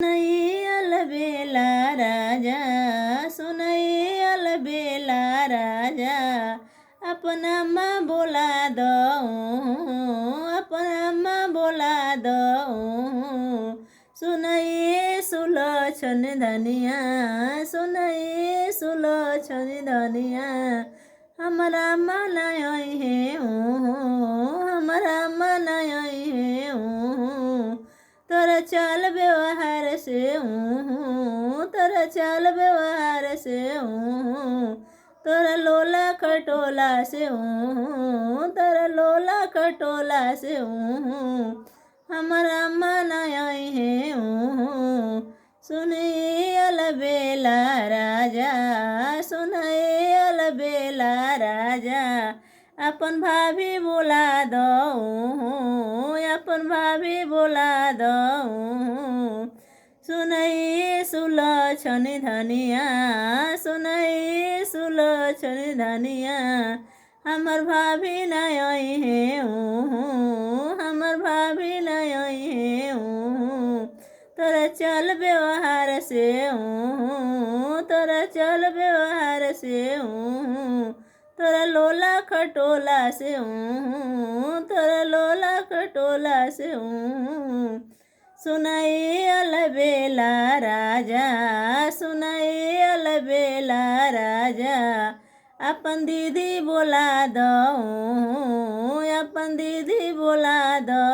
सुनाई अलबेला राजा, सुनाई अलबेला राजा, अपना माँ बोला दो, अपना माँ बोला दो। सुनाई सुलोचन धनिया, सुनाई सुलोचन धनिया, हमारा मन है हमारा मन है। तोरा चाल व्यवहार से तोरा चाल व्यवहार से तोरा लोला खटोला से तोरा लोला खटोला से हमारा मन है। सुनिए अलबेला राजा, सुनिए अलबेला राजा, अपन भाभी बोला दो, अपन भाभी बोला दो। सुनाई सुलोचन धनिया, सुनाई सुलोचन धनिया, हमर भाभी नहीं है हमर भाभी नहीं है। तोरा चल व्यवहार से तोरा चल व्यवहार से तोरा लोला खटोला से तोरा लोला खटोला से। सुनाई अलबेला राजा, सुनाई अलबेला राजा, अपन दीदी बोला दो, अपन दीदी बोला दो।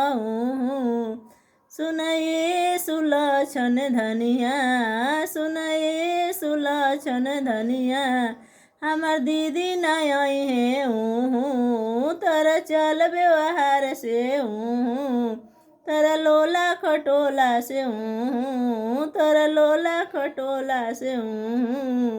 सुनाई सुलोचन धनिया, सुनाई सुलोचन धनिया, हमार दीदी नहीं है तोरा चल व्यवहार से तोरा लोला खटोला से तोरा लोला खटोला से।